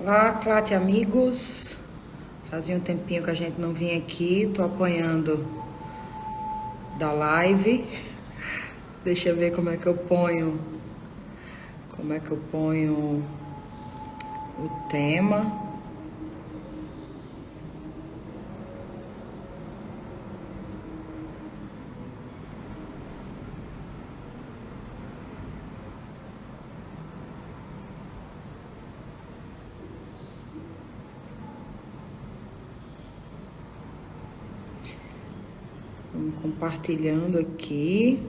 Olá, Clátia, amigos. Fazia um tempinho que a gente não vinha aqui, tô apanhando da live. Deixa eu ver como é que eu ponho o tema. Vamos compartilhando aqui.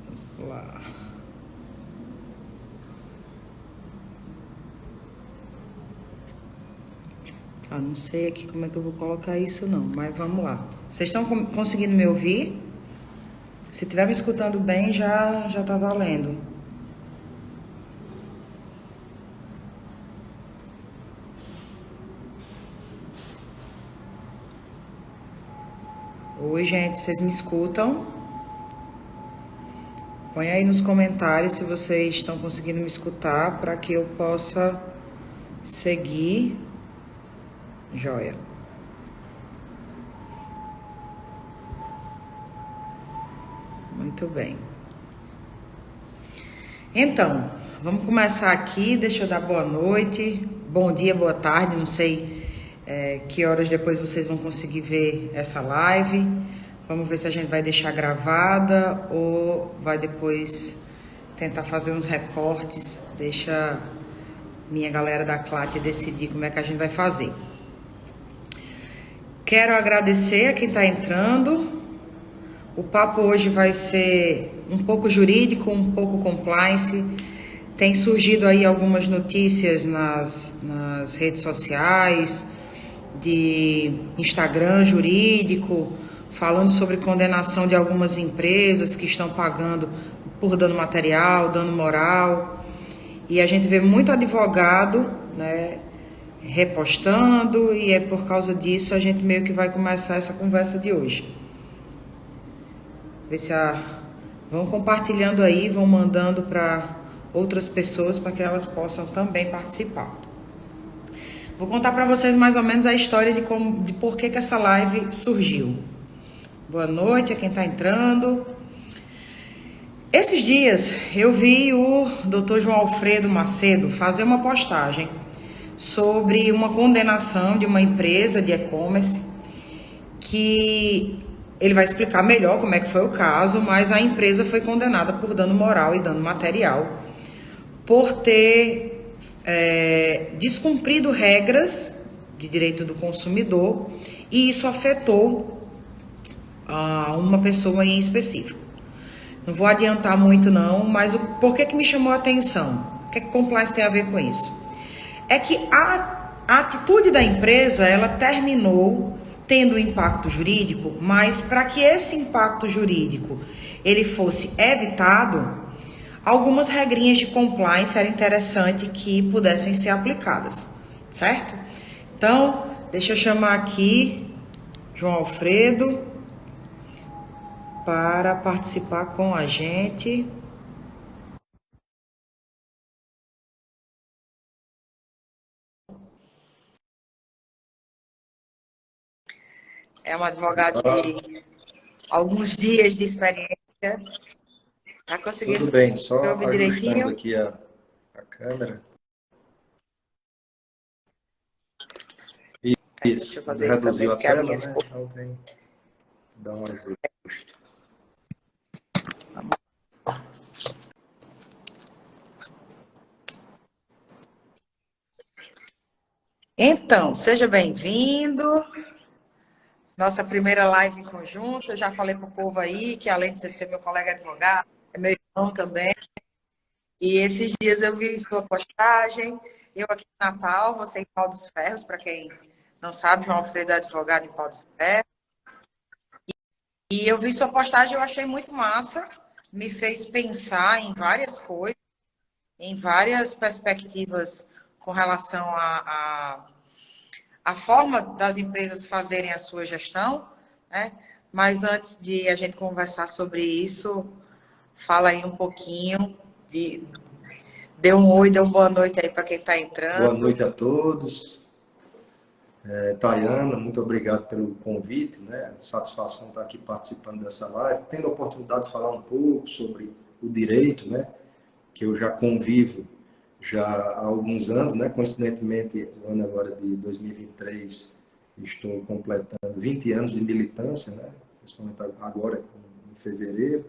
Vamos lá. Não sei aqui como é que eu vou colocar isso não, mas vamos lá. Vocês estão conseguindo me ouvir? Se estiver me escutando bem, já tá valendo. Oi, gente, vocês me escutam? Põe aí nos comentários se vocês estão conseguindo me escutar para que eu possa seguir. Joia. Muito bem. Então, vamos começar aqui. Deixa eu dar boa noite, bom dia, boa tarde. Não sei que horas depois vocês vão conseguir ver essa live. Vamos ver se a gente vai deixar gravada ou vai depois tentar fazer uns recortes. Deixa minha galera da Clátia decidir como é que a gente vai fazer. Quero agradecer a quem está entrando. O papo hoje vai ser um pouco jurídico, um pouco compliance. Tem surgido aí algumas notícias nas redes sociais, de Instagram jurídico, falando sobre condenação de algumas empresas que estão pagando por dano material, dano moral. E a gente vê muito advogado, né, repostando, e é por causa disso a gente meio que vai começar essa conversa de hoje. Ver se vão compartilhando aí, vão mandando para outras pessoas para que elas possam também participar. Vou contar para vocês mais ou menos a história de por que essa live surgiu. Boa noite a quem está entrando. Esses dias eu vi o Dr. João Alfredo Macedo fazer uma postagem sobre uma condenação de uma empresa de e-commerce que ele vai explicar melhor como é que foi o caso, mas a empresa foi condenada por dano moral e dano material por ter descumprido regras de direito do consumidor, e isso afetou uma pessoa em específico. Não vou adiantar muito não, mas por que me chamou a atenção? O que compliance tem a ver com isso? É que a atitude da empresa, ela terminou tendo um impacto jurídico, mas para que esse impacto jurídico ele fosse evitado, algumas regrinhas de compliance era interessante que pudessem ser aplicadas, certo? Então, deixa eu chamar aqui João Alfredo para participar com a gente. É um advogado de alguns dias de experiência. Tá conseguindo? Tudo bem, só ouvir ajustando direitinho aqui a câmera. Isso, deixa eu fazer isso também, reduziu a porque a tela, minha né? Então tem que dar uma ajuda. Então, seja bem-vindo. Nossa primeira live em conjunto. Eu já falei para o povo aí que, além de você ser meu colega advogado, é meu irmão também. E esses dias eu vi sua postagem. Eu aqui em Natal, você em Pau dos Ferros, para quem não sabe, João Alfredo é advogado em Pau dos Ferros. E eu vi sua postagem, eu achei muito massa. Me fez pensar em várias coisas, em várias perspectivas com relação a a forma das empresas fazerem a sua gestão, né? Mas antes de a gente conversar sobre isso, fala aí um pouquinho, dê um oi, dê uma boa noite aí para quem está Boa entrando. noite a todos. Tayana, muito obrigado pelo convite, né? Satisfação estar aqui participando dessa live, tendo a oportunidade de falar um pouco sobre o direito, né? Que eu já convivo já há alguns anos, né? Coincidentemente, no ano agora de 2023, estou completando 20 anos de militância, né? Principalmente agora em fevereiro.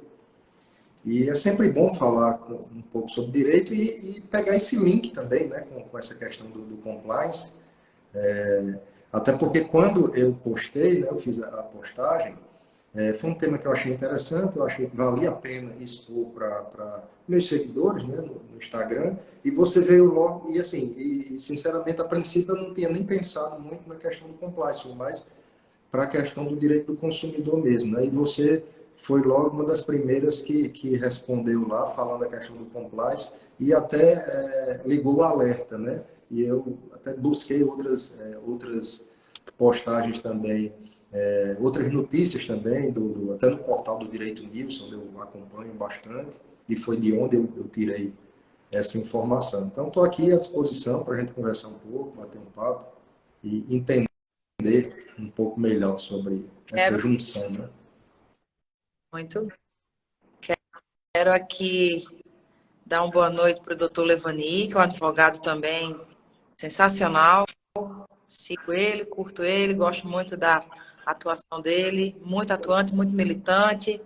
E é sempre bom falar um pouco sobre direito e pegar esse link também, né? Com essa questão do compliance. Até porque quando eu postei, né, eu fiz a postagem, foi um tema que eu achei interessante, eu achei que valia a pena expor para meus seguidores, né, no Instagram, e você veio logo, e assim, sinceramente, a princípio eu não tinha nem pensado muito na questão do compliance, mas para a questão do direito do consumidor mesmo, né, e você foi logo uma das primeiras que respondeu lá, falando da questão do compliance, e até ligou o alerta, né, e eu até busquei outras postagens também, outras notícias também, até no portal do Direito News, onde eu acompanho bastante, e foi de onde eu tirei essa informação. Então, estou aqui à disposição para a gente conversar um pouco, bater um papo e entender um pouco melhor sobre essa Quero junção, né? muito. Quero aqui dar uma boa noite para o doutor Levani, que é um advogado também sensacional. Sigo ele, curto ele, gosto muito da atuação dele, muito atuante, muito militante.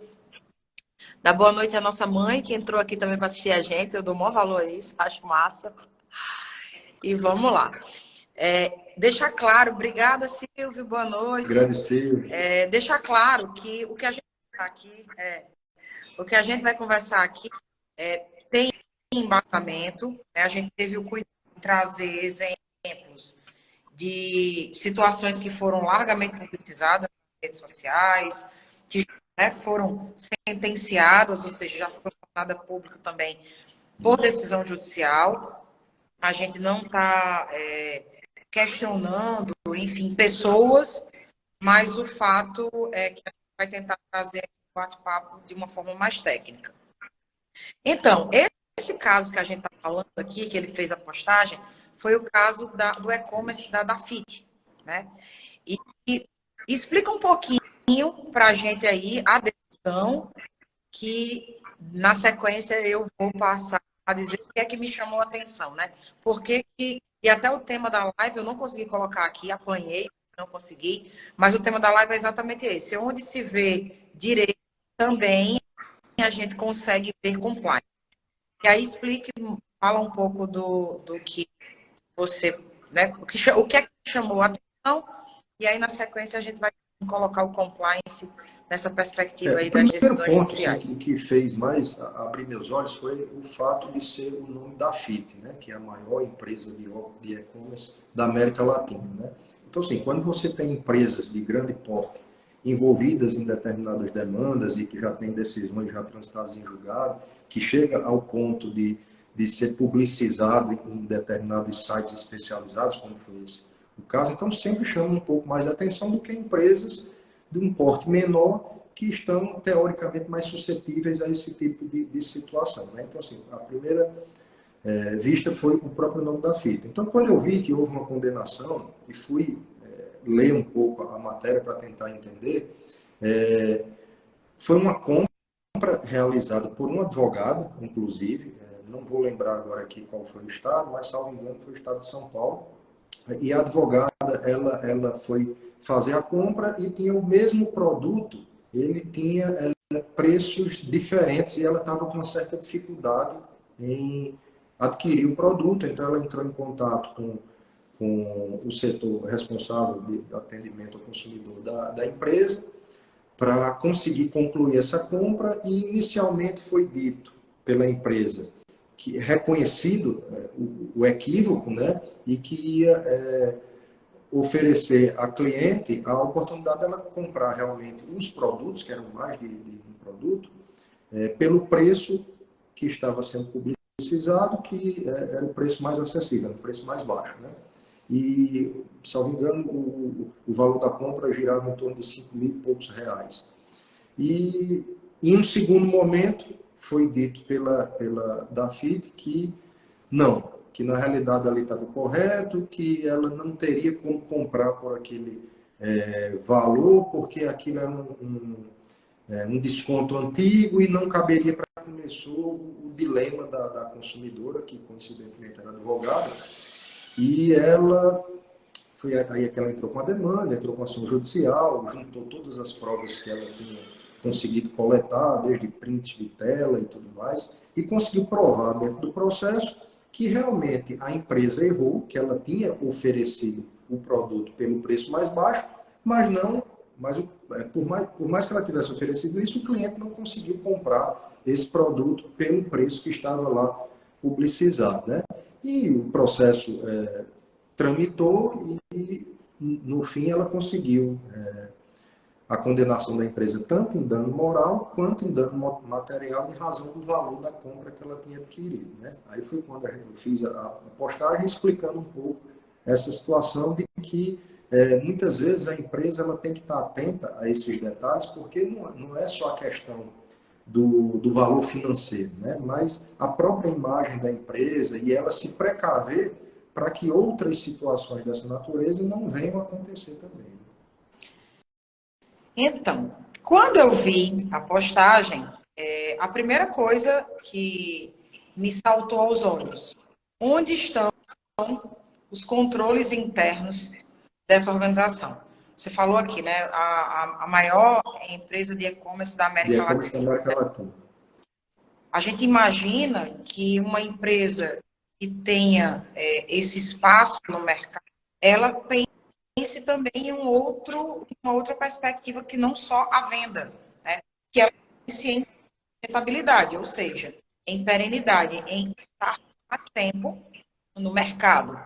Dá boa noite à nossa mãe, que entrou aqui também para assistir a gente. Eu dou o maior valor a isso, acho massa. E vamos lá. Deixar claro, obrigada, Silvio, boa noite. Grande Silvio. Deixar claro que o que a gente vai aqui, o que a gente vai conversar aqui tem embasamento. Né? A gente teve o cuidado de trazer exemplos de situações que foram largamente publicizadas nas redes sociais, que foram sentenciadas, ou seja, já foram tornadas públicas também por decisão judicial. A gente não está questionando, enfim, pessoas, mas o fato é que a gente vai tentar trazer aqui o bate-papo de uma forma mais técnica. Então, esse caso que a gente está falando aqui, que ele fez a postagem, foi o caso do e-commerce da FIT, né? E explica um pouquinho para a gente aí a decisão que, na sequência, eu vou passar a dizer o que é que me chamou a atenção, né? Porque e até o tema da live eu não consegui colocar aqui, apanhei, não consegui, mas o tema da live é exatamente esse. Onde se vê direito, também a gente consegue ver compliance. E aí explique, fala um pouco do que você, né? O que é que chamou a atenção, e aí na sequência a gente vai colocar o compliance nessa perspectiva O aí das primeiro decisões ponto, assim, o judiciais. que fez mais abrir meus olhos foi o fato de ser o nome da FIT, né, que é a maior empresa de e-commerce da América Latina, né? Então, assim, quando você tem empresas de grande porte envolvidas em determinadas demandas e que já têm decisões já transitadas em julgado, que chega ao ponto de ser publicizado em determinados sites especializados, como foi esse o caso, então sempre chama um pouco mais de atenção do que empresas de um porte menor que estão, teoricamente, mais suscetíveis a esse tipo de situação. Né? Então, assim, a primeira vista foi o próprio nome da fita. Então, quando eu vi que houve uma condenação e fui ler um pouco a matéria para tentar entender, foi uma compra realizada por um advogado, inclusive, não vou lembrar agora aqui qual foi o estado, mas, salvo engano, foi o estado de São Paulo, e a advogada, ela foi fazer a compra e tinha o mesmo produto, ele tinha preços diferentes e ela estava com uma certa dificuldade em adquirir o produto, então ela entrou em contato com o setor responsável de atendimento ao consumidor da empresa para conseguir concluir essa compra e inicialmente foi dito pela empresa que reconhecido o equívoco, né, e que ia oferecer à cliente a oportunidade dela comprar realmente os produtos, que eram mais de um produto, pelo preço que estava sendo publicizado, que era o preço mais acessível, o preço mais baixo, né? e, salvo engano, o valor da compra girava em torno de 5 mil e poucos reais. E, em um segundo momento, foi dito pela DAFIT que não, que na realidade ali estava correto, que ela não teria como comprar por aquele valor, porque aquilo era um desconto antigo e não caberia para começou o dilema da consumidora, que coincidentemente era advogada, e ela foi aí que ela entrou com a demanda, entrou com a ação judicial, juntou todas as provas que ela tinha conseguido coletar, desde prints de tela e tudo mais, e conseguiu provar dentro do processo que realmente a empresa errou, que ela tinha oferecido o produto pelo preço mais baixo, mas não, por mais que ela tivesse oferecido isso, o cliente não conseguiu comprar esse produto pelo preço que estava lá publicizado, né? E o processo tramitou e, no fim, ela conseguiu a condenação da empresa tanto em dano moral quanto em dano material em razão do valor da compra que ela tinha adquirido. Né? Aí foi quando eu fiz a postagem explicando um pouco essa situação de que muitas vezes a empresa ela tem que estar atenta a esses detalhes, porque não é só a questão do valor financeiro, né? Mas a própria imagem da empresa e ela se precaver para que outras situações dessa natureza não venham a acontecer também. Então, quando eu vi a postagem, a primeira coisa que me saltou aos olhos, onde estão os controles internos dessa organização? Você falou aqui, né? A maior empresa de e-commerce da De América e-commerce da Latina. América Latina. A gente imagina que uma empresa que tenha esse espaço no mercado, ela pense também em uma outra perspectiva que não só a venda, né? Que ela pense em rentabilidade, ou seja, em perenidade, em estar mais tempo no mercado.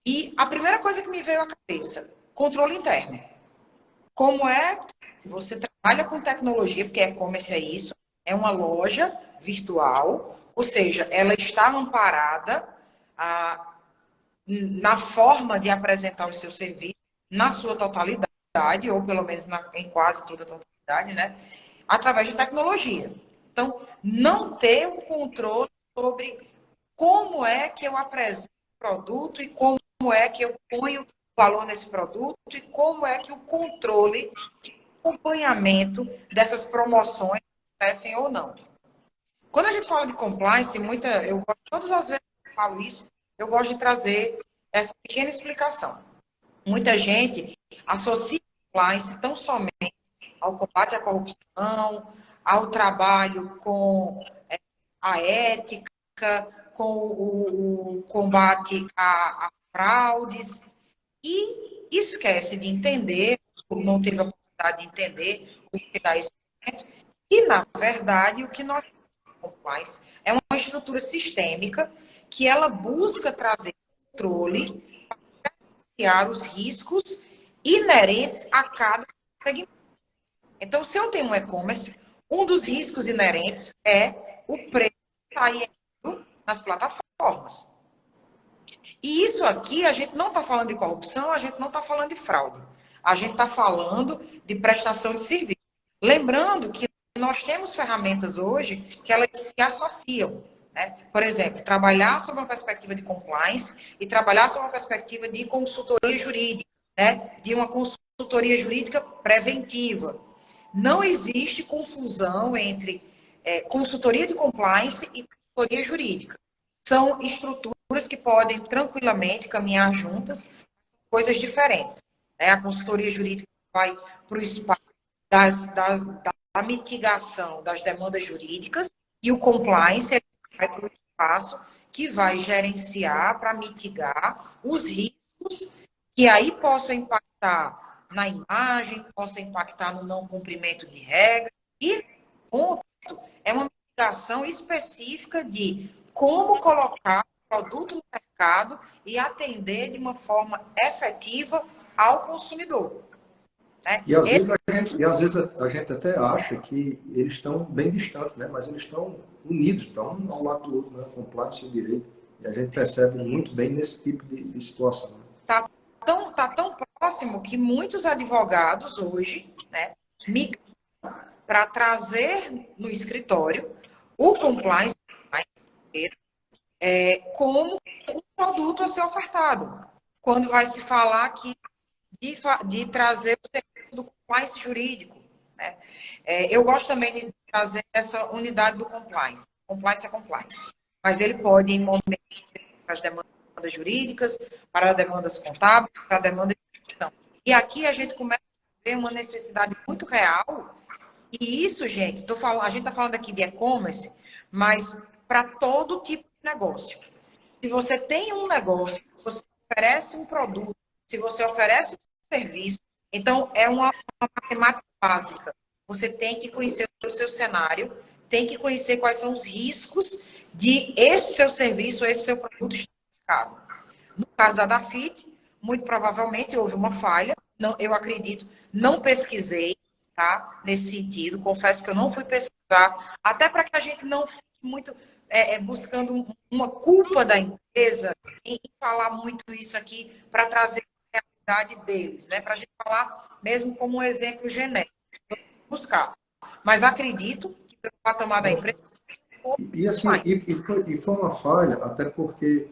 E a primeira coisa que me veio à cabeça, controle interno. Como é que você trabalha com tecnologia, porque e-commerce é isso, é uma loja virtual, ou seja, ela está amparada na forma de apresentar o seu serviço na sua totalidade, ou pelo menos em quase toda a totalidade, né? Através de tecnologia. Então, não ter um controle sobre como é que eu apresento o produto e como é que eu ponho valor nesse produto e como é que o controle de acompanhamento dessas promoções acontecem ou não. Quando a gente fala de compliance, todas as vezes que eu falo isso, eu gosto de trazer essa pequena explicação. Muita gente associa compliance tão somente ao combate à corrupção, ao trabalho com a ética, com o combate a fraudes, e esquece de entender, não teve a oportunidade de entender o que dá isso. E, na verdade, o que nós compliance é uma estrutura sistêmica que ela busca trazer controle para gerenciar os riscos inerentes a cada segmento. Então, se eu tenho um e-commerce, um dos riscos inerentes é o preço que está indo nas plataformas. E isso aqui, a gente não está falando de corrupção, a gente não está falando de fraude. A gente está falando de prestação de serviço. Lembrando que nós temos ferramentas hoje que elas se associam. Né? Por exemplo, trabalhar sob uma perspectiva de compliance e trabalhar sob uma perspectiva de consultoria jurídica, né? De uma consultoria jurídica preventiva. Não existe confusão entre consultoria de compliance e consultoria jurídica. São estruturas que podem tranquilamente caminhar juntas, coisas diferentes. A consultoria jurídica vai para o espaço da mitigação das demandas jurídicas e o compliance vai para o espaço que vai gerenciar para mitigar os riscos que aí possam impactar na imagem, possam impactar no não cumprimento de regras. E, ponto, é uma mitigação específica de como colocar o produto no mercado e atender de uma forma efetiva ao consumidor. Né? E às vezes a gente até acha que eles estão bem distantes, né? Mas eles estão unidos, estão um ao lado do outro, né? Compliance e o direito. E a gente percebe muito bem nesse tipo de situação. Tá tão próximo que muitos advogados hoje, né, migram para trazer no escritório o compliance como um produto a ser ofertado. Quando vai se falar aqui de trazer o serviço do compliance jurídico, né? Eu gosto também de trazer essa unidade do compliance. Compliance é compliance. Mas ele pode, em momentos, para as demandas jurídicas, para demandas contábeis, para demandas de gestão. E aqui a gente começa a ver uma necessidade muito real. E isso, gente, a gente está falando aqui de e-commerce, mas para todo tipo de negócio. Se você tem um negócio, se você oferece um produto, se você oferece um serviço, então é uma matemática básica. Você tem que conhecer o seu cenário, tem que conhecer quais são os riscos de esse seu serviço, esse seu produto estar no mercado. No caso da Dafit, muito provavelmente houve uma falha, não, eu acredito, não pesquisei, tá? Nesse sentido, confesso que eu não fui pesquisar, até para que a gente não fique muito buscando uma culpa da empresa e falar muito isso aqui para trazer a realidade deles, né? Para a gente falar mesmo como um exemplo genérico, buscar. Mas acredito que pelo patamar da empresa E assim, foi uma falha, até porque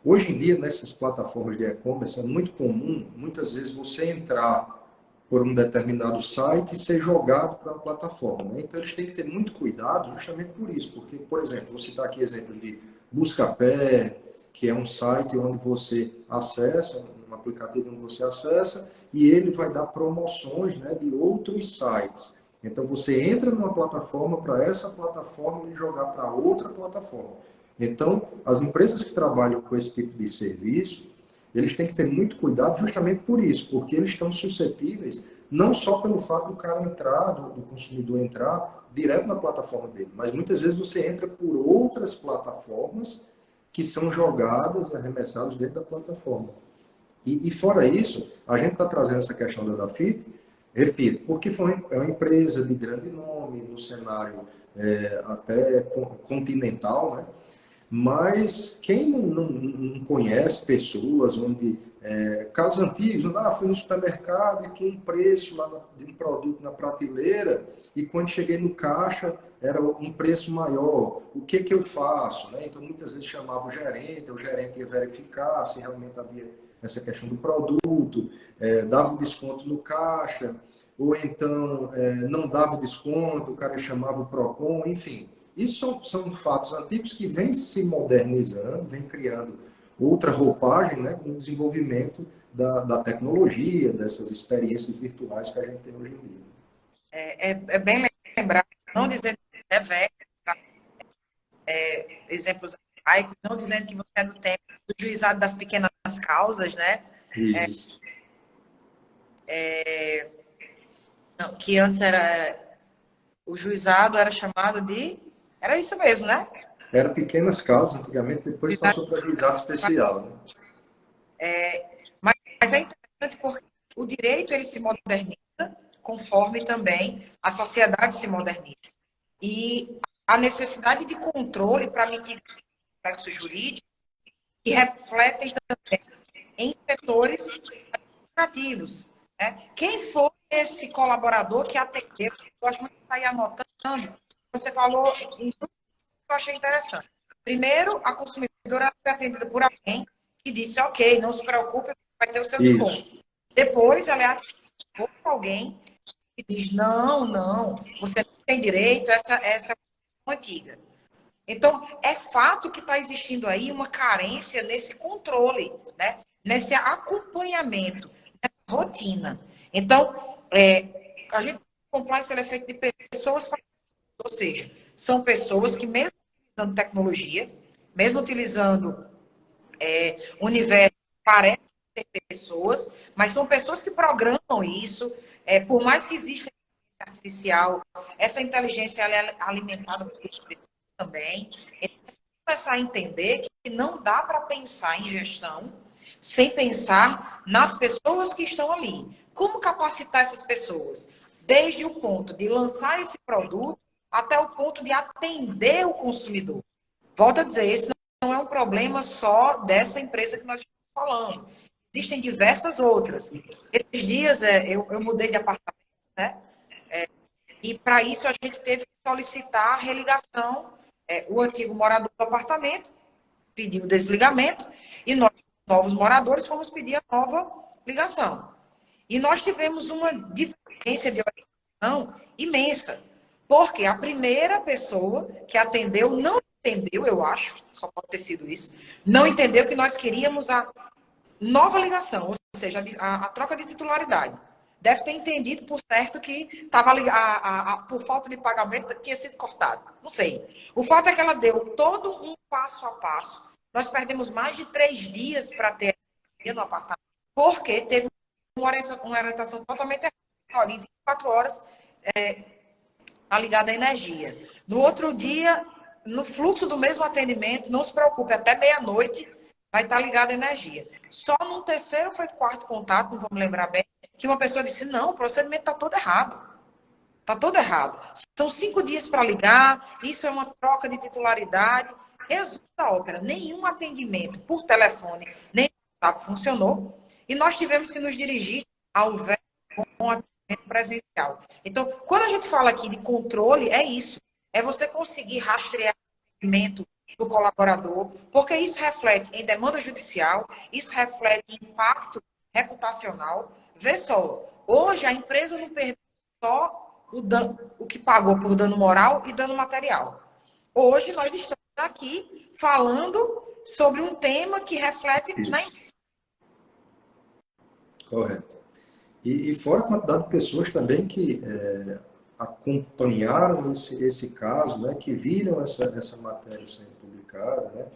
hoje em dia, nessas plataformas de e-commerce, é muito comum, muitas vezes, você entrar por um determinado site e ser jogado para a plataforma, né? Então, eles têm que ter muito cuidado justamente por isso, porque, por exemplo, vou citar aqui exemplos de Buscapé, que é um site onde você acessa, um aplicativo onde você acessa, e ele vai dar promoções, né, de outros sites. Então, você entra numa plataforma para essa plataforma e jogar para outra plataforma. Então, as empresas que trabalham com esse tipo de serviço, eles têm que ter muito cuidado justamente por isso, porque eles estão suscetíveis não só pelo fato do cara entrar, do consumidor entrar direto na plataforma dele, mas muitas vezes você entra por outras plataformas que são jogadas, arremessadas dentro da plataforma. E fora isso, a gente está trazendo essa questão da Dafit, repito, porque é uma empresa de grande nome no cenário até continental, né? Mas quem não conhece pessoas onde, casos antigos, fui no supermercado e tinha um preço lá de um produto na prateleira e quando cheguei no caixa era um preço maior. O que eu faço? Né? Então, muitas vezes chamava o gerente ia verificar se realmente havia essa questão do produto, dava o desconto no caixa, ou então não dava o desconto, o cara chamava o PROCON, enfim. Isso são fatos antigos que vêm se modernizando, vêm criando outra roupagem, né, com o desenvolvimento da tecnologia, dessas experiências virtuais que a gente tem hoje em dia. É bem lembrado, não dizendo que é velho, tá? Exemplos arcaicos, não dizendo que você é do tempo do juizado das pequenas causas, né? Isso. Não, que antes o juizado era chamado de... Era isso mesmo, né? Era pequenas causas antigamente, depois passou para juizado especial. Né? Mas é interessante porque o direito ele se moderniza conforme também a sociedade se moderniza. E a necessidade de controle para mitigar o complexo jurídico que refletem também em setores administrativos. Né? Quem foi esse colaborador que atendeu? Eu gosto muito de sair anotando. Você falou em tudo que eu achei interessante. Primeiro, a consumidora foi atendida por alguém que disse, ok, não se preocupe, vai ter o seu desconto. Depois, ela é atendida por alguém que diz, não, você não tem direito, essa é antiga. Então, é fato que está existindo aí uma carência nesse controle, né? Nesse acompanhamento, nessa rotina. Então, a gente compliance é feito de pessoas, ou seja, são pessoas que mesmo utilizando tecnologia, mesmo utilizando universo, parecem ser pessoas, mas são pessoas que programam isso, por mais que exista inteligência artificial, essa inteligência ela é alimentada por pessoas também. Então, começar a entender que não dá para pensar em gestão sem pensar nas pessoas que estão ali. Como capacitar essas pessoas? Desde o ponto de lançar esse produto até o ponto de atender o consumidor. Volto a dizer, esse não é um problema só dessa empresa que nós estamos falando. Existem diversas outras. Esses dias eu mudei de apartamento, né? E para isso a gente teve que solicitar a religação. O antigo morador do apartamento pediu o desligamento e nós, novos moradores, fomos pedir a nova ligação. E nós tivemos uma divergência de orientação imensa, porque a primeira pessoa que atendeu não entendeu, eu acho, só pode ter sido isso, não entendeu que nós queríamos a nova ligação, ou seja, a troca de titularidade. Deve ter entendido por certo que tava, por falta de pagamento tinha sido cortado. Não sei. O fato é que ela deu todo um passo a passo. Nós perdemos mais de 3 dias para ter no apartamento, porque teve uma orientação totalmente errada. Em 24 horas está ligada à energia. No outro dia, no fluxo do mesmo atendimento, não se preocupe, até meia-noite vai estar ligada à energia. Só no terceiro foi quarto contato, não vou me lembrar bem, que uma pessoa disse, não, o procedimento está todo errado. Está todo errado. São 5 dias para ligar, isso é uma troca de titularidade. Resumo da ópera, nenhum atendimento por telefone, nem WhatsApp funcionou, e nós tivemos que nos dirigir ao velho atendimento presencial. Então, quando a gente fala aqui de controle, é isso. É você conseguir rastrear o atendimento do colaborador, porque isso reflete em demanda judicial, isso reflete em impacto reputacional. Vê só, hoje a empresa não perdeu só o que pagou por dano moral e dano material. Hoje nós estamos aqui falando sobre um tema que reflete na empresa. Correto. E fora a quantidade de pessoas também que acompanharam esse caso, né, que viram essa matéria sendo publicada, né?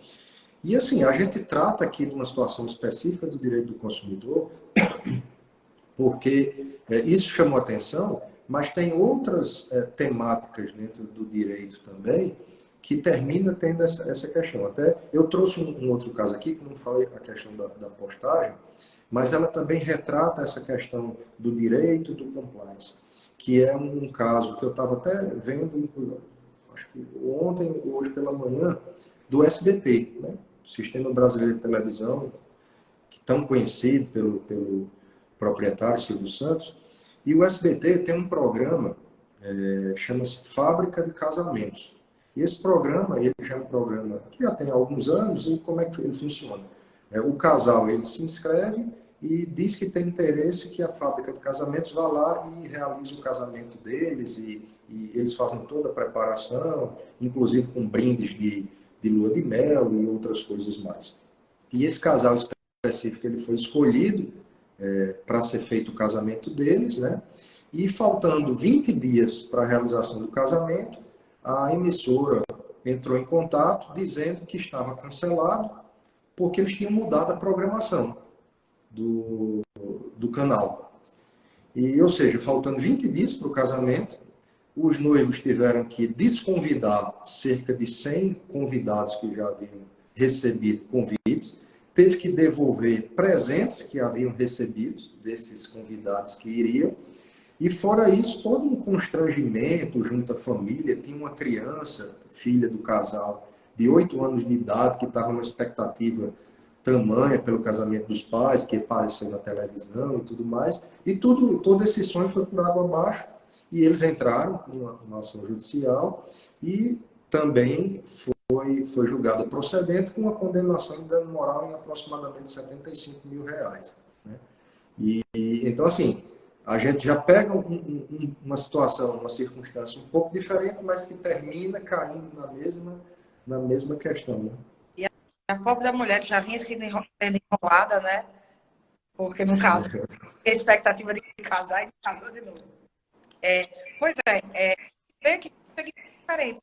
E assim, a gente trata aqui de uma situação específica do direito do consumidor, porque isso chamou atenção, mas tem outras temáticas dentro do direito também que termina tendo essa questão. Até eu trouxe um outro caso aqui, que não foi a questão da postagem, mas ela também retrata essa questão do direito do compliance, que é um caso que eu estava até vendo, acho que ontem ou hoje pela manhã, do SBT, né? Sistema Brasileiro de Televisão, que tão conhecido pelo proprietário Silvio Santos. E o SBT tem um programa, chama-se Fábrica de Casamentos. E esse programa, ele já é um programa que já tem alguns anos, e como é que ele funciona? O casal, ele se inscreve e diz que tem interesse que a fábrica de casamentos vá lá e realize o casamento deles, e eles fazem toda a preparação, inclusive com brindes de lua de mel e outras coisas mais. E esse casal específico, ele foi escolhido para ser feito o casamento deles, né? E faltando 20 dias para a realização do casamento, a emissora entrou em contato dizendo que estava cancelado porque eles tinham mudado a programação do canal. E, ou seja, faltando 20 dias para o casamento, os noivos tiveram que desconvidar cerca de 100 convidados que já haviam recebido convites, teve que devolver presentes que haviam recebido desses convidados que iriam, e fora isso, todo um constrangimento junto à família. Tinha uma criança, filha do casal, de 8 anos de idade, que estava numa expectativa tamanha pelo casamento dos pais, que apareceu na televisão e tudo mais, e todo esse sonho foi por água abaixo, e eles entraram com uma ação judicial, e também foi julgado procedente com uma condenação de dano moral em aproximadamente R$ 75 mil. Né? Então, assim, a gente já pega uma situação, uma circunstância um pouco diferente, mas que termina caindo na mesma questão. Né? E a pobre da mulher que já vinha sendo enrolada, né? Porque no caso, a expectativa de casar e casou de novo. Pois vê que é diferente.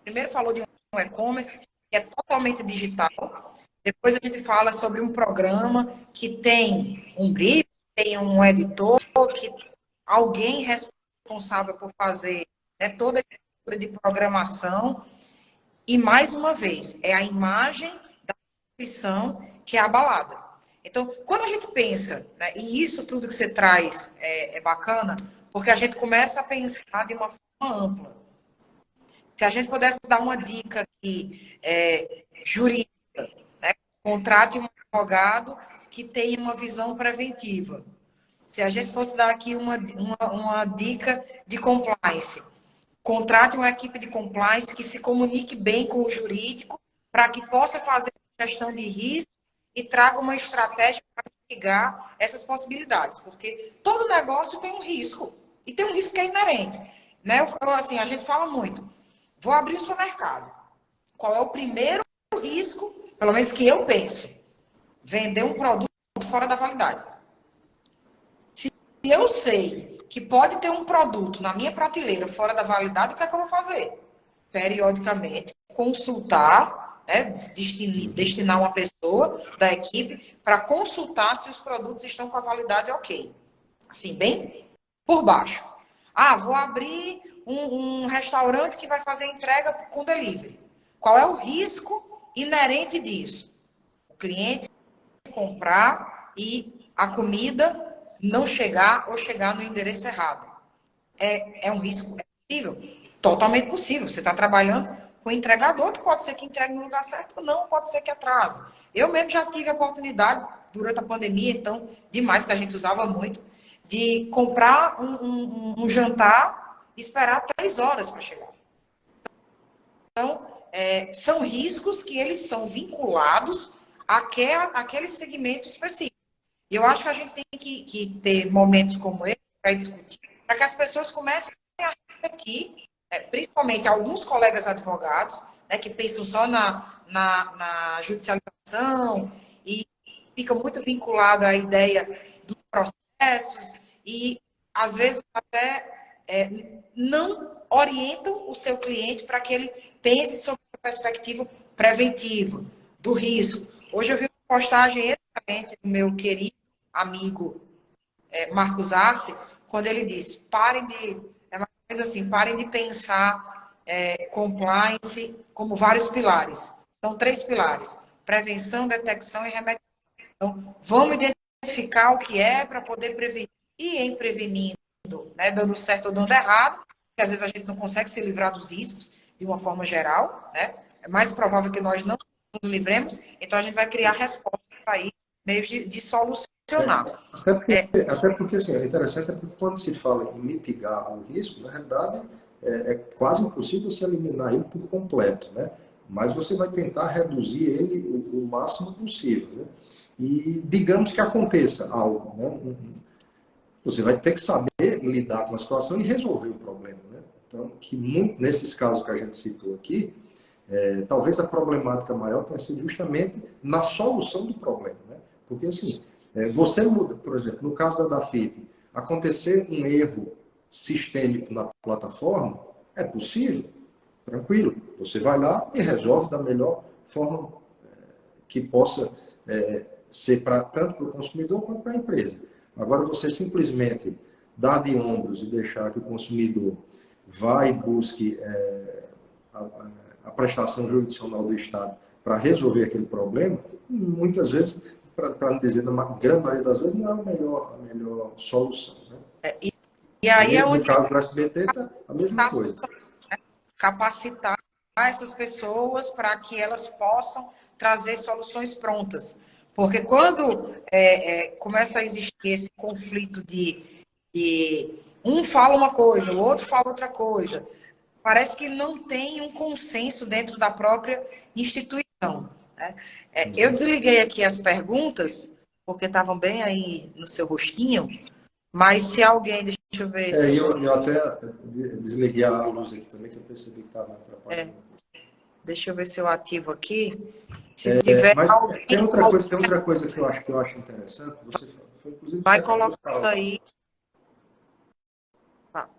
Primeiro falou de um e-commerce que é totalmente digital. Depois a gente fala sobre um programa que tem um brief, tem um editor, que alguém responsável por fazer toda a estrutura de programação. E, mais uma vez, é a imagem da instituição que é abalada. Então, quando a gente pensa, né, e isso tudo que você traz é bacana, porque a gente começa a pensar de uma forma ampla. Se a gente pudesse dar uma dica aqui, jurídica, né? Contrate um advogado que tenha uma visão preventiva. Se a gente fosse dar aqui uma dica de compliance, contrate uma equipe de compliance que se comunique bem com o jurídico para que possa fazer gestão de risco e traga uma estratégia para mitigar essas possibilidades, porque todo negócio tem um risco, e tem um risco que é inerente. Né? Assim, a gente fala muito, vou abrir o supermercado. Qual é o primeiro risco, pelo menos que eu penso? Vender um produto fora da validade. Se eu sei que pode ter um produto na minha prateleira fora da validade, o que é que eu vou fazer? Periodicamente, consultar, né, destinar uma pessoa da equipe para consultar se os produtos estão com a validade ok. Assim, bem por baixo. Ah, vou abrir um restaurante que vai fazer entrega com delivery. Qual é o risco inerente disso? O cliente comprar e a comida não chegar ou chegar no endereço errado. É um risco? É possível? Totalmente possível. Você está trabalhando com o entregador, que pode ser que entregue no lugar certo ou não, pode ser que atrase. Eu mesmo já tive a oportunidade, durante a pandemia, então, demais, que a gente usava muito, de comprar um jantar e esperar 3 horas para chegar. Então, são riscos que eles são vinculados àquele segmento específico. E eu acho que a gente tem que ter momentos como esse para discutir, para que as pessoas comecem a refletir, principalmente alguns colegas advogados, né, que pensam só na judicialização e fica muito vinculado à ideia dos processos e, às vezes, até não orientam o seu cliente para que ele pense sobre a perspectiva preventiva do risco. Hoje eu vi uma postagem excelente do meu querido amigo Marcos Assi, quando ele disse, parem de, mais ou menos assim, parem de pensar compliance como vários pilares. São 3 pilares: prevenção, detecção e remediação. Então, vamos identificar o que é para poder prevenir. E em prevenindo, né, dando certo ou dando errado, porque às vezes a gente não consegue se livrar dos riscos de uma forma geral, né? É mais provável que nós não nos livremos, então a gente vai criar respostas aí, meios de solucionar. Até porque assim, é interessante, porque quando se fala em mitigar o risco, na realidade é quase impossível se eliminar ele por completo, né? Mas você vai tentar reduzir ele o máximo possível, né? E digamos que aconteça algo, né? Você vai ter que saber lidar com a situação e resolver o problema, né? Então, que muito, nesses casos que a gente citou aqui, talvez a problemática maior tenha sido justamente na solução do problema, né? Porque assim, você muda, por exemplo, no caso da Dafit, acontecer um erro sistêmico na plataforma, é possível, tranquilo. Você vai lá e resolve da melhor forma que possa ser tanto para o consumidor quanto para a empresa. Agora, você simplesmente dar de ombros e deixar que o consumidor vá e busque a prestação jurisdicional do Estado para resolver aquele problema, muitas vezes, para não dizer na grande maioria das vezes, não é a melhor solução. Né? E aí é No onde caso do SBT, está a mesma coisa. capacitar essas pessoas para que elas possam trazer soluções prontas. Porque quando começa a existir esse conflito de um fala uma coisa, o outro fala outra coisa, parece que não tem um consenso dentro da própria instituição. Né? Eu desliguei aqui as perguntas, porque estavam bem aí no seu rostinho, mas se alguém, deixa eu ver se eu até desliguei a luz aqui também, que eu percebi que estava atrapalhando. deixa eu ver se eu ativo aqui. Se tiver Mas alguém, tem outra coisa que eu acho interessante. Inclusive, vai você acabou de colocando falar. aí.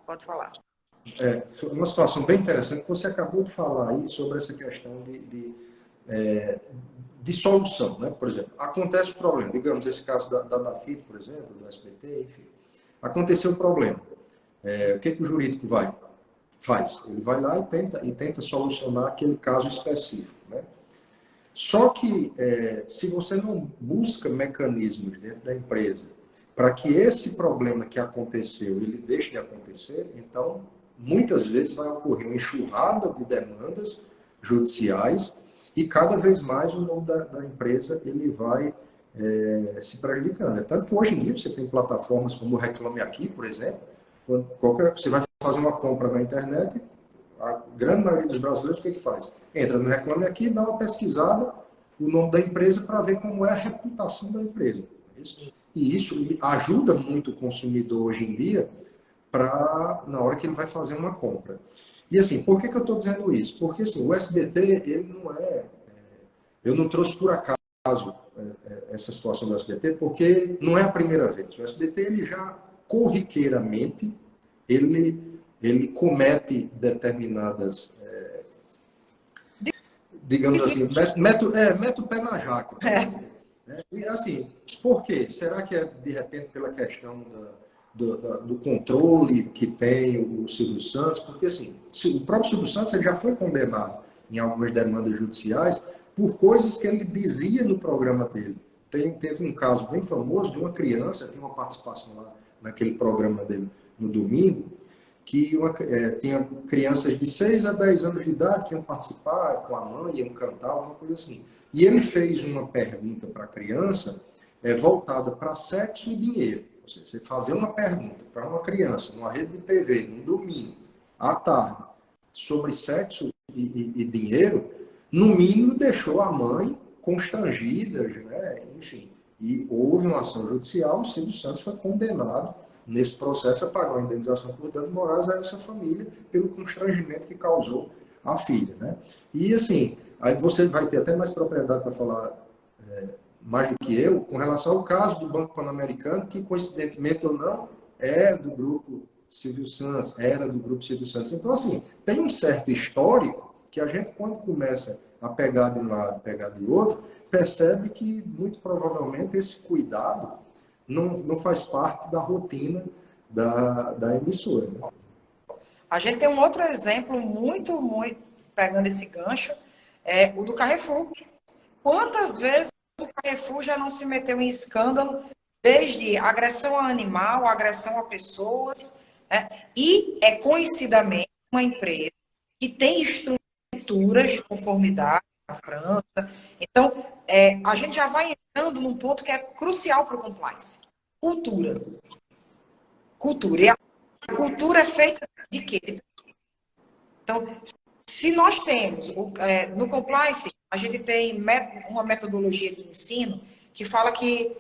Pode falar. Foi uma situação bem interessante que você acabou de falar aí sobre essa questão de solução, né? Por exemplo, acontece o problema, digamos, esse caso da Dafit, por exemplo, do SBT, enfim. Aconteceu o problema. O que o jurídico faz? Ele vai lá e tenta solucionar aquele caso específico, né? Só que se você não busca mecanismos dentro da empresa para que esse problema que aconteceu ele deixe de acontecer, então muitas vezes vai ocorrer uma enxurrada de demandas judiciais e cada vez mais o nome da empresa ele vai se prejudicando. É tanto que hoje em dia você tem plataformas como o Reclame Aqui, por exemplo, você vai fazer uma compra na internet, a grande maioria dos brasileiros o que faz? Entra no Reclame Aqui, dá uma pesquisada, o nome da empresa para ver como é a reputação da empresa. E isso ajuda muito o consumidor hoje em dia na hora que ele vai fazer uma compra. E assim, por que eu estou dizendo isso? Porque assim, o SBT, ele não eu não trouxe por acaso essa situação do SBT, porque não é a primeira vez. O SBT, ele já, corriqueiramente, ele comete determinadas, digamos assim, mete o pé na jaca, né? E assim, por quê? Será que é, de repente, pela questão do controle que tem o Silvio Santos? Porque, assim, o próprio Silvio Santos ele já foi condenado em algumas demandas judiciais por coisas que ele dizia no programa dele. Teve um caso bem famoso de uma criança, tem uma participação lá naquele programa dele no domingo, que tinha crianças de 6 a 10 anos de idade que iam participar com a mãe, iam cantar, uma coisa assim. E ele fez uma pergunta para a criança voltada para sexo e dinheiro. Ou seja, você fazer uma pergunta para uma criança numa rede de TV, num domingo, à tarde, sobre sexo e dinheiro, no mínimo deixou a mãe constrangida, né? Enfim. E houve uma ação judicial, o Silvio Santos foi condenado nesse processo a pagar uma indenização por danos morais a essa família pelo constrangimento que causou à filha, né? E assim, aí você vai ter até mais propriedade para falar mais do que eu com relação ao caso do Banco Pan-Americano, que coincidentemente ou não é do grupo Silvio Santos, era do grupo Silvio Santos. Então assim, tem um certo histórico que a gente quando começa a pegar de um lado, pegar de outro, percebe que muito provavelmente esse cuidado não faz parte da rotina da emissora. Né? A gente tem um outro exemplo muito, muito, pegando esse gancho, o do Carrefour. Quantas vezes o Carrefour já não se meteu em escândalo, desde agressão a animal, agressão a pessoas, né? E é conhecidamente uma empresa que tem estruturas de conformidade na França. Então, a gente já vai entrando num ponto que é crucial para o compliance. Cultura. Cultura. E a cultura é feita de quê? Então, se nós temos, no compliance, a gente tem uma metodologia de ensino que fala que,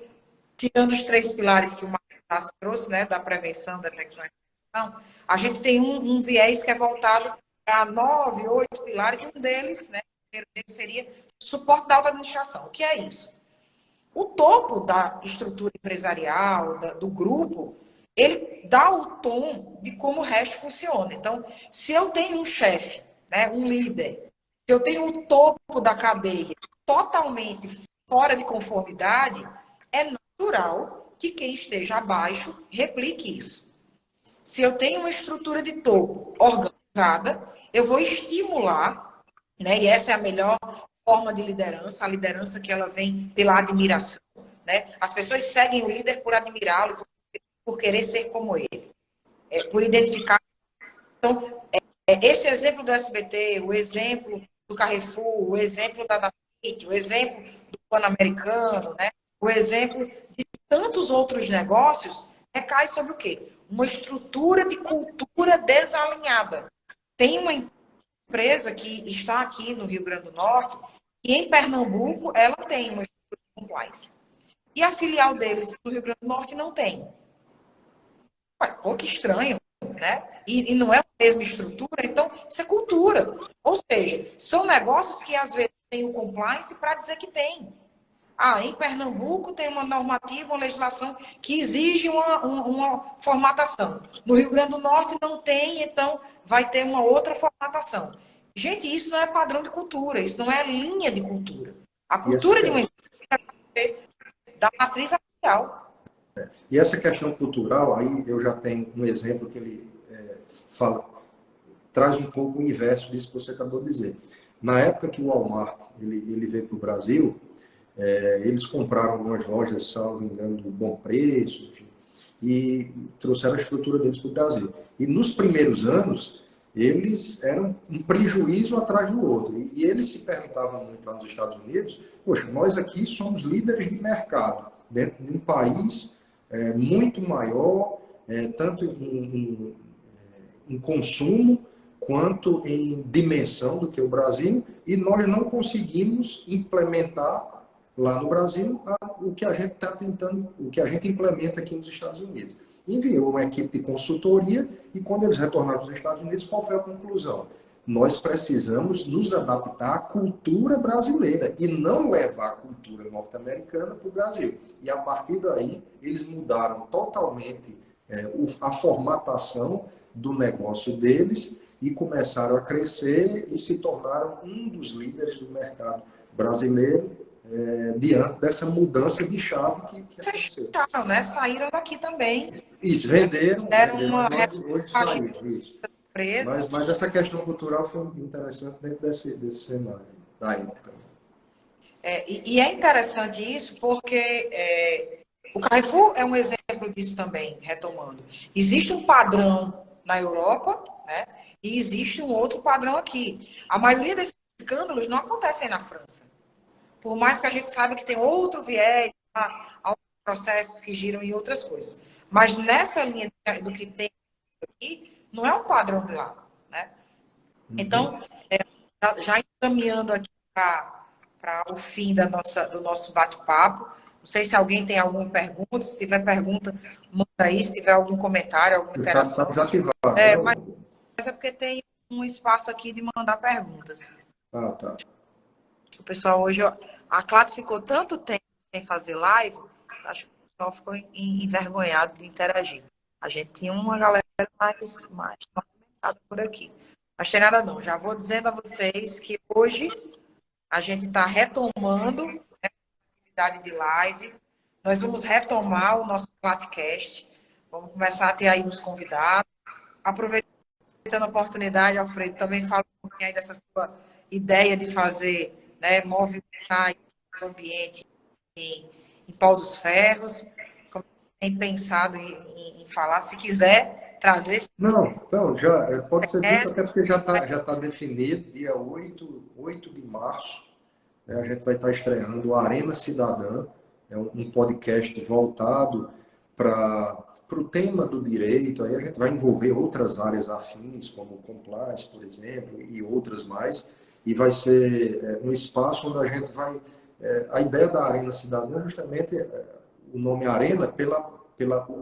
tirando os 3 pilares que o Marcos trouxe, né, da prevenção, detecção e prevenção, a gente tem um viés que é voltado para 9, 8 pilares, e um deles, né, o primeiro deles seria suporte da alta administração. O que é isso? O topo da estrutura empresarial, do grupo, ele dá o tom de como o resto funciona. Então, se eu tenho um chefe, né, um líder, se eu tenho o topo da cadeia totalmente fora de conformidade, é natural que quem esteja abaixo replique isso. Se eu tenho uma estrutura de topo organizada, eu vou estimular, né, e essa é a melhor forma de liderança, a liderança que ela vem pela admiração, né? As pessoas seguem o líder por admirá-lo, por querer ser como ele, por identificar. Então, esse exemplo do SBT, o exemplo do Carrefour, o exemplo da Dafit, o exemplo do Pan-Americano, né? O exemplo de tantos outros negócios, recai sobre o quê? Uma estrutura de cultura desalinhada. Tem uma empresa que está aqui no Rio Grande do Norte, e em Pernambuco ela tem uma estrutura de compliance. E a filial deles no Rio Grande do Norte não tem. Pô, que estranho, né? E não é a mesma estrutura, então isso é cultura. Ou seja, são negócios que às vezes têm o compliance para dizer que tem. Em Pernambuco tem uma normativa, uma legislação que exige uma formatação. No Rio Grande do Norte não tem, então vai ter uma outra formatação. Gente, isso não é padrão de cultura, isso não é linha de cultura. A cultura de uma empresa é da matriz racial. E essa questão cultural, aí eu já tenho um exemplo que ele traz um pouco o inverso disso que você acabou de dizer. Na época que o Walmart ele veio para o Brasil, eles compraram algumas lojas, salvo engano, do Bom Preço, enfim, e trouxeram a estrutura deles para o Brasil. E nos primeiros anos, eles eram um prejuízo atrás do outro. E eles se perguntavam muito lá nos Estados Unidos, poxa, nós aqui somos líderes de mercado, dentro de um país muito maior, tanto em consumo quanto em dimensão do que o Brasil, e nós não conseguimos implementar lá no Brasil o que a gente está tentando, o que a gente implementa aqui nos Estados Unidos. Enviou uma equipe de consultoria e quando eles retornaram dos Estados Unidos, qual foi a conclusão? Nós precisamos nos adaptar à cultura brasileira e não levar a cultura norte-americana para o Brasil. E a partir daí, eles mudaram totalmente a formatação do negócio deles e começaram a crescer e se tornaram um dos líderes do mercado brasileiro diante dessa mudança de chave que aconteceu. Fecharam, né? Saíram daqui também. Isso, venderam, Deram venderam uma agora, hoje saíram, isso. empresas. Mas essa questão cultural foi interessante dentro desse cenário, da época. E é interessante isso porque o Carrefour é um exemplo disso também, retomando. Existe um padrão na Europa, né? E existe um outro padrão aqui. A maioria desses escândalos não acontecem na França. Por mais que a gente saiba que tem outro viés, alguns processos que giram em outras coisas. Mas nessa linha do que tem aqui, não é um padrão de lá, né? Então, já encaminhando aqui para o fim do nosso bate-papo, não sei se alguém tem alguma pergunta, se tiver pergunta, manda aí, se tiver algum comentário, alguma interação. Está desativado. Mas é porque tem um espaço aqui de mandar perguntas. Ah, tá. O pessoal hoje, a Clato ficou tanto tempo sem fazer live, acho que o pessoal ficou envergonhado de interagir. A gente tinha uma galera mais movimentada por aqui. Mas tem nada não, já vou dizendo a vocês que hoje a gente está retomando, né, a atividade de live. Nós vamos retomar o nosso podcast. Vamos começar a ter aí os convidados. Aproveitando a oportunidade, Alfredo, também fala um pouquinho aí dessa sua ideia de fazer, né, movimentar o ambiente em Pau dos Ferros. Como tem pensado em falar, se quiser trazer. Não, então, já pode ser dito, até porque já tá definido, dia 8 de março, né, a gente vai estar estreando o Arena Cidadã, é um podcast voltado para o tema do direito, aí a gente vai envolver outras áreas afins, como compliance, por exemplo, e outras mais, e vai ser um espaço onde a gente vai... a ideia da Arena Cidadã é justamente o nome Arena pela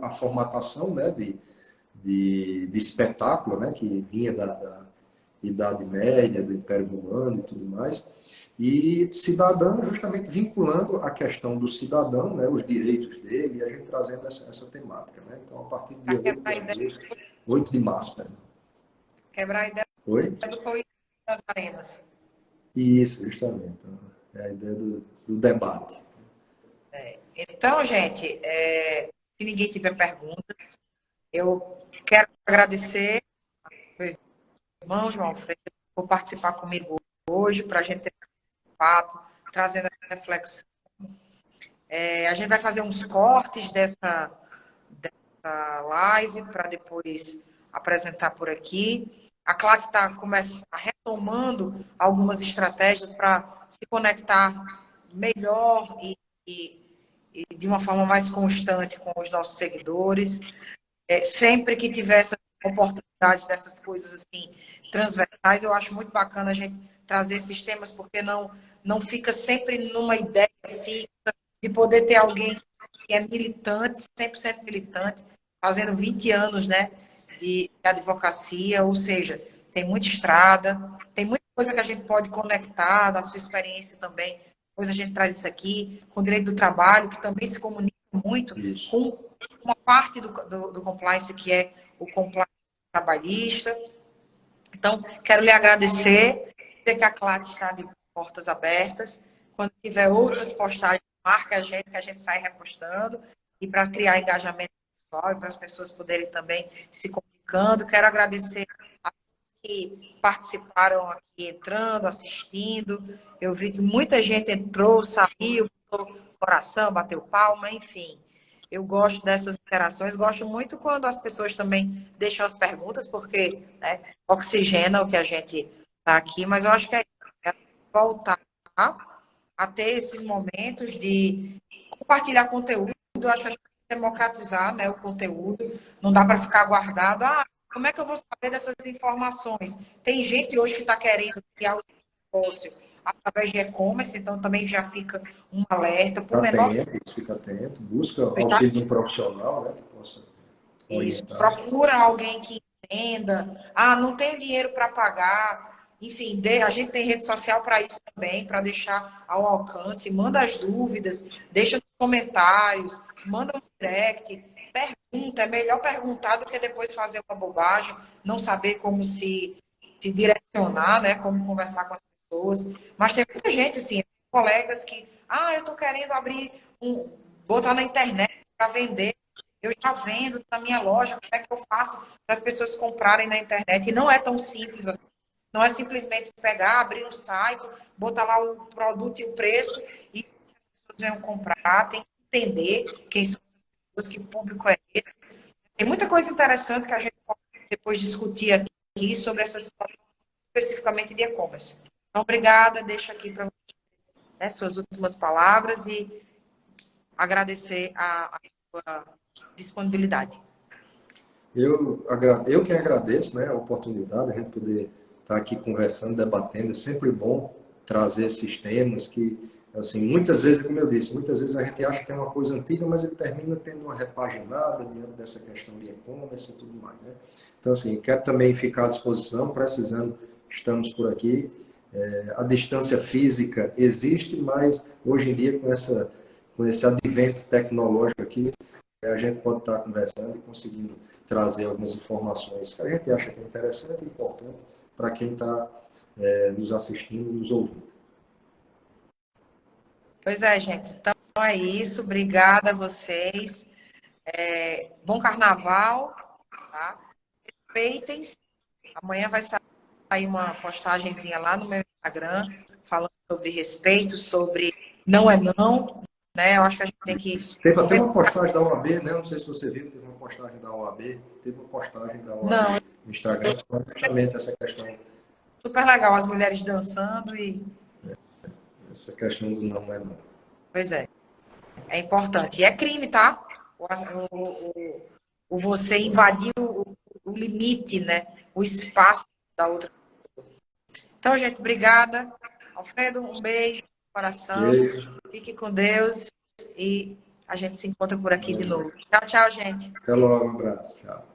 a formatação, né, de espetáculo, né, que vinha da Idade Média, do Império Romano e tudo mais, e cidadão justamente vinculando a questão do cidadão, né, os direitos dele, e a gente trazendo essa temática. Né? Então, a partir do dia 8 de março. Perdão. Quebrar a ideia Oi? do foi das arenas. Isso, justamente. É a ideia do debate. Então, gente, se ninguém tiver pergunta, eu quero agradecer ao meu irmão, João Alfredo, por participar comigo hoje, para a gente ter um papo, trazendo essa reflexão. A gente vai fazer uns cortes dessa live para depois apresentar por aqui. A Clat está retomando algumas estratégias para se conectar melhor e de uma forma mais constante com os nossos seguidores. Sempre que tiver essa oportunidade dessas coisas assim transversais, eu acho muito bacana a gente trazer esses temas, porque não fica sempre numa ideia fixa de poder ter alguém que é militante, 100% militante, fazendo 20 anos, né, de advocacia, ou seja, tem muita estrada, tem muita coisa que a gente pode conectar da sua experiência também. Depois a gente traz isso aqui, com o direito do trabalho, que também se comunica muito Isso. com uma parte do compliance, que é o compliance trabalhista. Então, quero lhe agradecer, dizer que a CLAT está de portas abertas. Quando tiver outras postagens, marca a gente, que a gente sai repostando, e para criar engajamento pessoal e para as pessoas poderem também se comunicando. Quero agradecer a todos que participaram aqui, entrando, assistindo. Eu vi que muita gente entrou, saiu, botou coração, bateu palma, enfim. Eu gosto dessas interações, gosto muito quando as pessoas também deixam as perguntas, porque, né, oxigena o que a gente está aqui, mas eu acho que é voltar a ter esses momentos de compartilhar conteúdo. Eu acho que a gente tem que democratizar, né, o conteúdo. Não dá para ficar guardado. Ah, como é que eu vou saber dessas informações? Tem gente hoje que está querendo criar o negócio através de e-commerce, então também já fica um alerta. Por menor Fica atento, busca o que seja, auxílio de um profissional, né, que possa isso, orientar. procura alguém que entenda. Ah, não tenho dinheiro para pagar. Enfim, a gente tem rede social para isso também, para deixar ao alcance. Manda as dúvidas, deixa nos comentários, manda um direct, pergunta. É melhor perguntar do que depois fazer uma bobagem, não saber como se direcionar, né? Como conversar com as pessoas. Mas tem muita gente, assim, colegas que, eu estou querendo abrir botar na internet para vender. Eu já vendo na minha loja, como é que eu faço para as pessoas comprarem na internet? E não é tão simples assim. Não é simplesmente pegar, abrir um site, botar lá o produto e o preço e as pessoas venham comprar. Tem que entender quem são as pessoas, que público é esse. Tem muita coisa interessante que a gente pode depois discutir aqui sobre essa situação especificamente de e-commerce. Então, obrigada. Deixo aqui para você, né, suas últimas palavras e agradecer a sua disponibilidade. Eu que agradeço, né, a oportunidade, a gente poder estar aqui conversando, debatendo. É sempre bom trazer esses temas que, assim, muitas vezes, como eu disse, muitas vezes a gente acha que é uma coisa antiga, mas ele termina tendo uma repaginada diante dessa questão de e-commerce e tudo mais, né? Então, assim, quero também ficar à disposição, precisando, estamos por aqui. A distância física existe, mas hoje em dia, com esse advento tecnológico aqui, a gente pode estar conversando e conseguindo trazer algumas informações que a gente acha que é interessante e importante para quem está nos assistindo, nos ouvindo. Pois é, gente. Então é isso. Obrigada a vocês. Bom carnaval, tá? Respeitem-se. Amanhã vai sair uma postagenzinha lá no meu Instagram falando sobre respeito, sobre não é não, né? Eu acho que a gente tem que Teve até uma postagem da OAB, né? Não sei se você viu, teve uma postagem da OAB, teve uma postagem da OAB não, no Instagram falando justamente super legal as mulheres dançando e essa questão do não é não. pois é importante. E é crime, tá? O você invadir o limite, né? O espaço da outra. Então, gente, obrigada. Alfredo, um beijo no coração. Beijo. Fique com Deus e a gente se encontra por aqui de novo. Tchau, tchau, gente. Até logo, um abraço. Tchau.